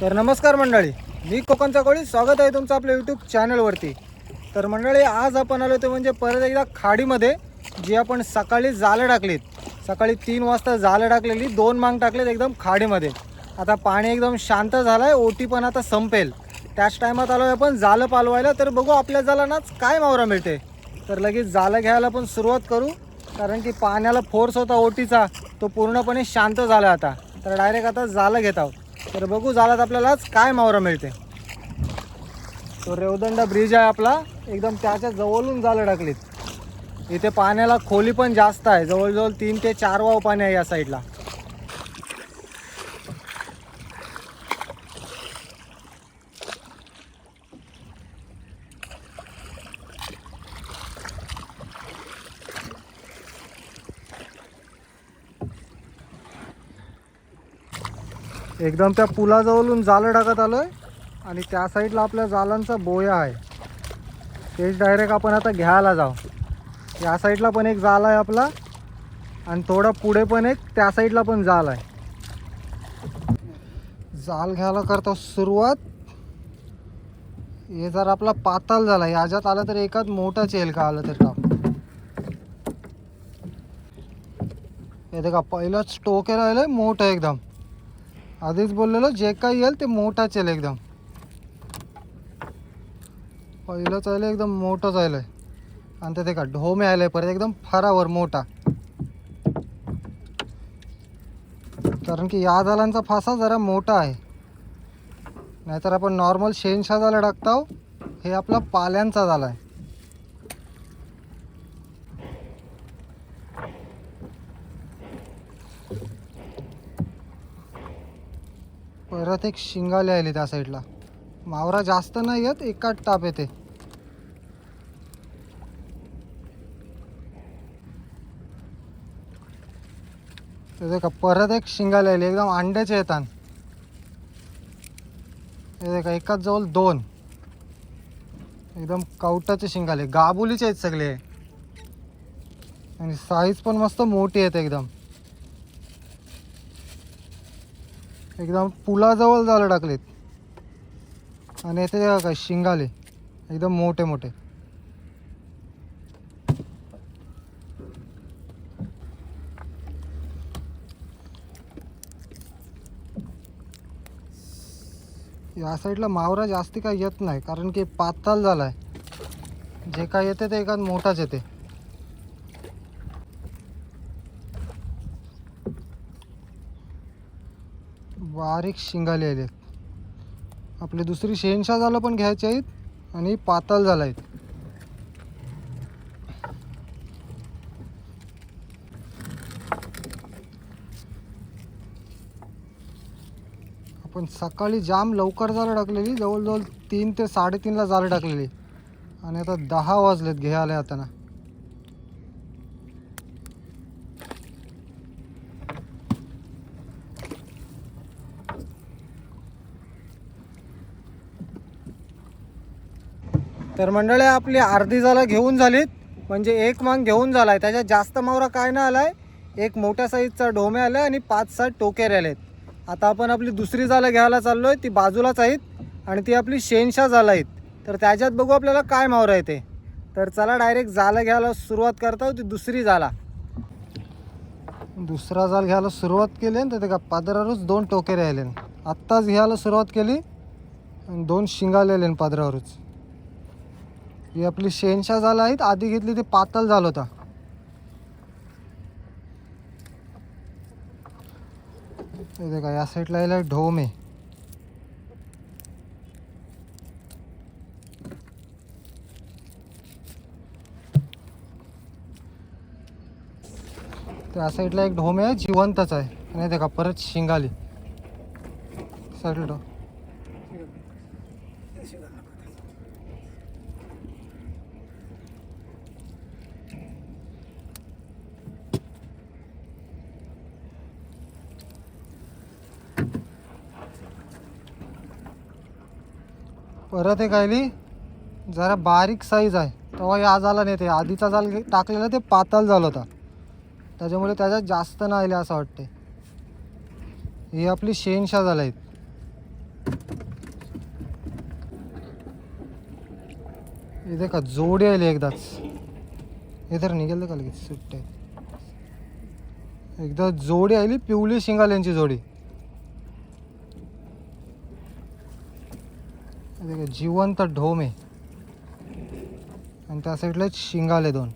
तर नमस्कार मंडळी, मी कोकणचा कोळी. स्वागत आहे तुमचं आपल्या यूट्यूब चॅनलवरती. तर मंडळी, आज आपण आलो ते म्हणजे परत एकदा खाडीमध्ये, जी आपण सकाळी जाळं टाकलीत. सकाळी 3 वाजता जाळं टाकलेली, 2 मांग टाकलेत एकदम खाडीमध्ये. आता पाणी एकदम शांत झालं आहे, ओटी पण आता संपेल. त्याच टायमात आलो आहे आपण जाळं पालवायला. तर बघू आपल्या जाळांनाच काय मावरा मिळते. तर लगेच जाळं घ्यायला पण सुरुवात करू, कारण की पाण्याला फोर्स होता ओटीचा, तो पूर्णपणे शांत झाला आता. तर डायरेक्ट आता जाळं घेत आहोत. तर बघू जाळ्यात आपल्यालाच काय मावरा मिळते. तो रेवदंडा ब्रिज आहे आपला, एकदम त्याच्या जवळून जाळं टाकलीत. इथे पाण्याला खोली पण जास्त आहे, जवळजवळ 3 ते 4 वाव पाणी आहे या साईडला. एकदम त्या पुलाजवळून जाळं टाकत आलोय आणि त्या साईडला आपल्या जाळांचा बोया आहे, तेच डायरेक्ट आपण आता घ्यायला जाऊ. या साईडला पण एक जाळ आहे आपला, आणि थोडा पुढे पण एक त्या साईडला पण जाळ आहे. जाळ घ्यायला करतो सुरुवात. हे जर आपला पाताल झाला, याच्यात आलं तर एकाच मोठा चेल का आलं तर का. हे का पहिलंच टोके राहिलंय मोठं एकदम. आधीच बोललेलो जे काही येईल ते मोठा चेल एकदम. पहिलं चाललं एकदम मोठं चाललंय, आणि ते का ढोमे आलंय परत एकदम फरावर मोठा. कारण की या जाळांचा फासा जरा मोठा आहे, नाहीतर आपण नॉर्मल शेनशा जाळं टाकतो. हे आपला पाल्यांचा जाळं आहे. परत एक शिंगाले आले त्या साईडला. मावरा जास्त नाही येत, एकाच टाप येते. ते का परत एक शिंगाले आले, एकदम अंड्याचे येतात. हे का एकाच जवळ 2 एकदम कवटाचे शिंगाले, गाबुलीचे आहेत सगळे. आणि साईज पण मस्त मोठी आहेत एकदम. एकदम पुलाजवळ जाळं टाकलेत, आणि येते काय शिंगाले एकदम मोठे मोठे. या साईडला मावरा जास्ती काय येत नाही, कारण की पाताल झाला आहे. जे काय येते ते एकाच मोठाच येते. बारीक शिंगाले आले. आपली दुसरी शेनशा जाळं पण घ्यायची आहेत, आणि पाताल झाला आहेत. आपण सकाळी जाम लवकर जाळं टाकलेली, जवळजवळ 3 ते 3:30ला जाळं टाकलेली, आणि आता 10 वाजलेत घ्यायला आता ना. तर मंडळी, आपली अर्धी जाळं घेऊन झालीत, म्हणजे एक मांग घेऊन झालाय. त्याच्यात जास्त मावरा काय नाही आलाय. एक मोठ्या साईजचा ढोमे आलाय आणि 5-6 टोके राहिलेत. आता आपण आपली दुसरी जाळं घ्यायला चाललोय, ती बाजूलाच आहेत, आणि ती आपली शेनशा जाळं आहेत. तर त्याच्यात बघू आपल्याला काय मावरा येते. तर चला डायरेक्ट जाळं घ्यायला सुरुवात करतो. ती दुसरी जाळा, दुसरा जाळ घ्यायला सुरुवात केली, आणि ते का पादरावरच 2 टोके राहिले. आत्ताच घ्यायला सुरुवात केली, आणि 2 शिंगालेले पादरावरच. ही आपली शेनशा जाळं आहेत. आधी घेतली ते पातळ झालं होता. ते का या साईडला यायला ढोमे. त्या साईडला एक ढोमे आहे, जिवंतच आहे. आणि ते का परत शिंगाली साईडला. परत एक आली, जरा बारीक साईज आहे. तेव्हा या जाळं नाही, ते आधीचा जाळ टाकलेला ते पातळ झालं होता, त्याच्यामुळे त्याच्यात जास्त नाही आले असं वाटते. ही आपली शेनशा जाळं आहेत. इथे का जोडी आली एकदाच. हे तर निघेल का लगेच सुट्टे. एकदा जोडी आली पिवळी शिंगाल्यांची जोडी. जिवंत ढोम आहे आणि त्या साईडला शिंगाले दोन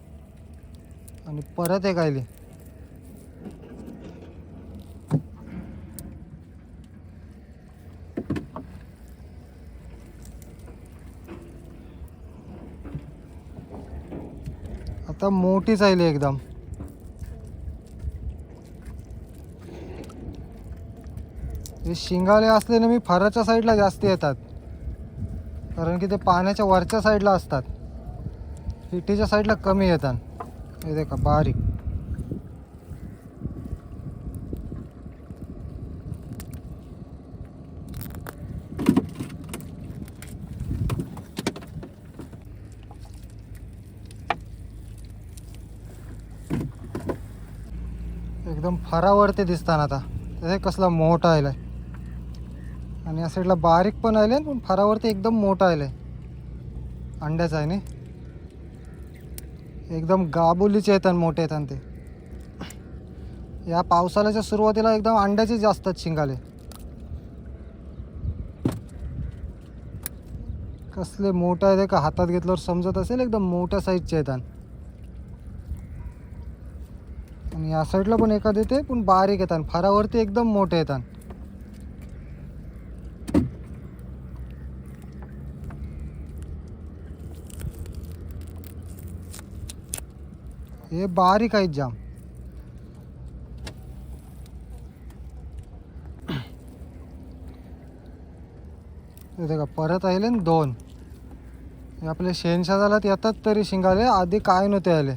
आणि परत एक आली. आता मोठीच आली एकदम. हे शिंगाले असले मी फराच्या साईडला जास्त येतात कारण की ते पाण्याच्या वरच्या साईडला असतात. हिटीच्या साईडला कमी येतात. हे देखा बारीक. एकदम फरावरती दिसतात आता. हे कसला मोठा आलाय आणि या साईडला बारीक पण आले पण फरावरती एकदम मोठा आलाय. अंड्याचा आहे ना. एकदम गाबुलीचे येतात मोठे येतात ते. या पावसाळ्याच्या सुरुवातीला एकदम अंड्याचे जास्त शिंगाले. कसले मोठा आहे का हातात घेतल्यावर समजत असेल. एकदम मोठ्या साईजचे येतात. आणि या साईडला पण एखादे ते पण बारीक येतात. फरावरती एकदम मोठे येतात. हे बारीक आहेत जाम. का परत आले ना दोन. हे आपले शेणशाजाला येतात तरी शिंगाले. आधी काय नव्हते आले.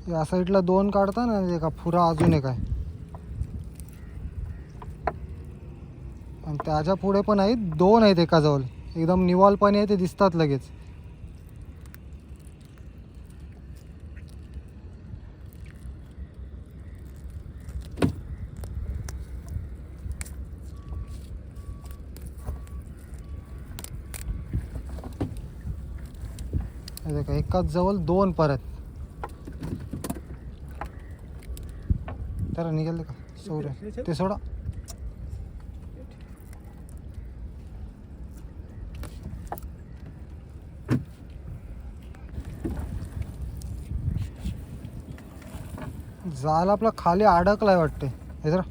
या साईडला दोन काढता ना एका पुरा अजून एक आहे आणि त्याच्या पुढे पण आहेत दोन आहेत एकाजवळ. एकदम निवाल पाणी आहे ते दिसतात लगेच. एकाच जवळ दोन परत. तर निघाल का सौर्य ते सोडा. जाल आपला खाली अडकलाय वाटते. हे जरा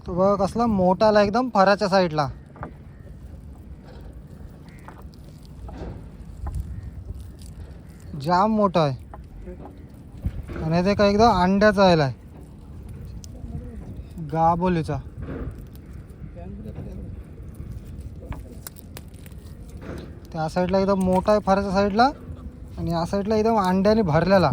तो बघ कसला मोठा आला एकदम फराच्या साईडला. जाम मोठा आहे आणि ते काय एकदम अंड्याचा आलाय गाबोलीचा. त्या साईडला एकदम मोठा आहे फराच्या साईडला आणि या साईडला एकदम अंड्याने भरलेला.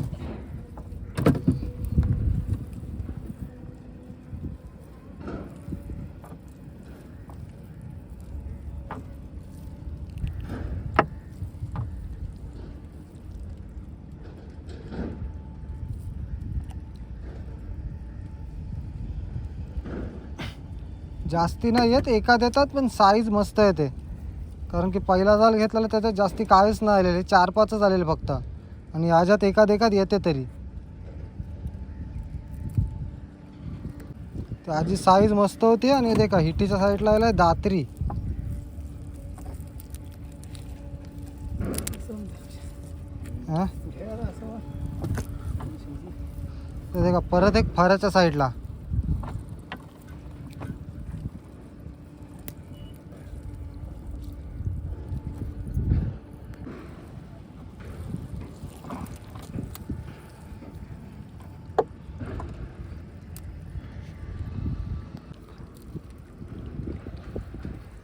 जास्ती नाही येत. एका देतात पण साईज मस्त येते कारण की पहिला जाल घेतलेला त्याच्यात जास्ती काहीच नाही आलेले. 4-5च आलेले फक्त आणि ह्याच्यात एकात येते तरी. त्याची साईज मस्त होती. आणि ते का हिटीच्या साईडला आलाय दात्री. हां ते का परत एक फराच्या साईडला.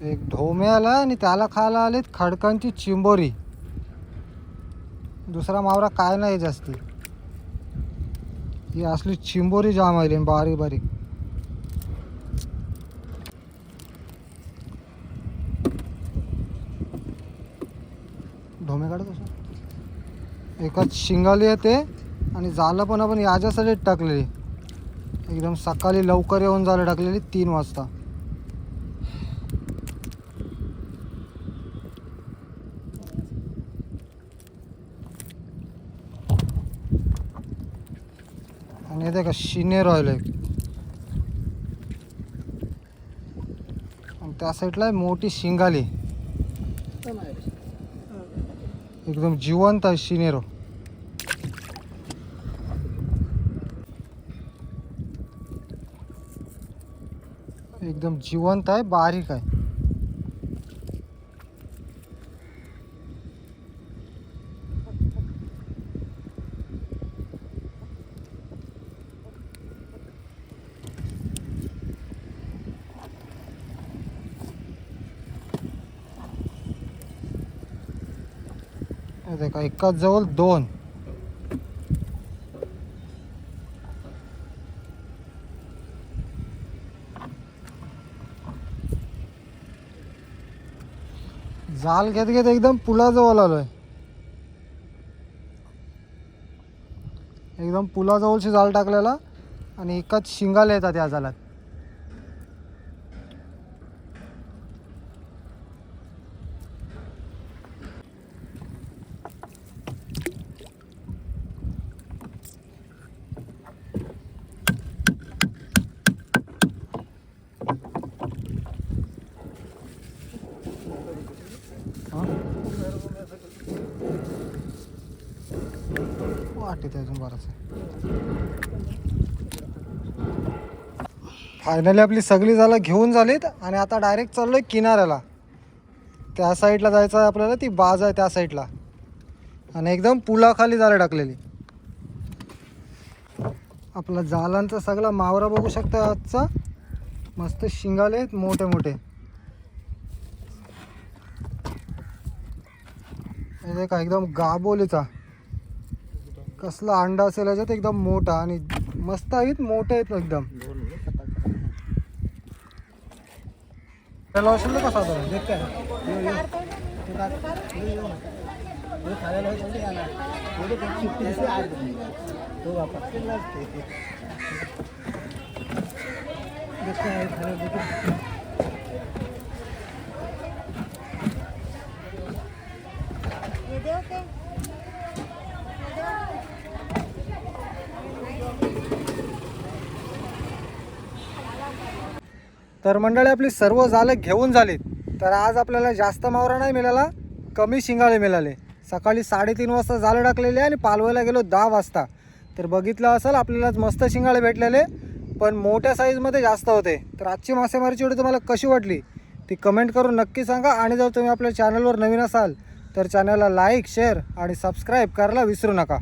एक ढोमे आला आणि त्याला खायला आलेत खडकांची चिंबोरी. दुसरा मावरा काय नाही जास्ती. ही असली चिंबोरी जाम आली बारीक बारीक. ढोमे काढत असं एकाच शिंगाली आहे ते. आणि जाळं पण आपण याच्यासाठी टाकलेली, एकदम सकाळी लवकर येऊन जाळं टाकलेली 3 वाजता. आणि हे का शिने राहिले आणि त्या साईडला मोठी शिंगाली एकदम जिवंत आहे शिनेरो. एकदम जिवंत आहे, बारीक आहे. देखा एकाच जवळ 2. जाल घेत घेत एकदम पुलाजवळ आलोय. एकदम पुलाजवळची जाल टाकलेला आणि एकाच शिंगाला येतात या जालात. वाटते अजून बराच. फायनली आपली सगळी जाळं घेऊन झालीत आणि आता डायरेक्ट चाललोय किनाऱ्याला. त्या साईडला जायचं आहे आपल्याला, ती बाज आहे त्या साईडला. आणि एकदम पुलाखाली जाळं टाकलेली. आपला जालांचा सगळा मावरा बघू शकता आजचा. मस्त शिंगाले आहेत मोठे मोठे. हे का एकदम गाबोलीचा कसला अंडा असेल याच्यात, एकदम मोठा आणि मस्त आहेत, मोठे आहेत एकदम. त्याला असेल का साधारण तर मंडळी आपली सर्व जाळं घेऊन झालीत. तर आज आपल्याला जास्त मावरा नाही मिळाला, कमी शिंगाळे मिळाले. सकाळी 3:30 वाजता जाळं टाकलेले आणि पालवायला गेलो 10 वाजता. तर बघितलं असेल आपल्याला मस्त शिंगाळे भेटलेले, पण मोठ्या साईजमध्ये जास्त होते. तर आजची मासेमारीची व्हिडिओ तुम्हाला कशी वाटली ती कमेंट करून नक्की सांगा. आणि जर तुम्ही आपल्या चॅनलवर नवीन असाल तर चॅनलला लाईक, शेअर आणि सबस्क्राईब करायला विसरू नका.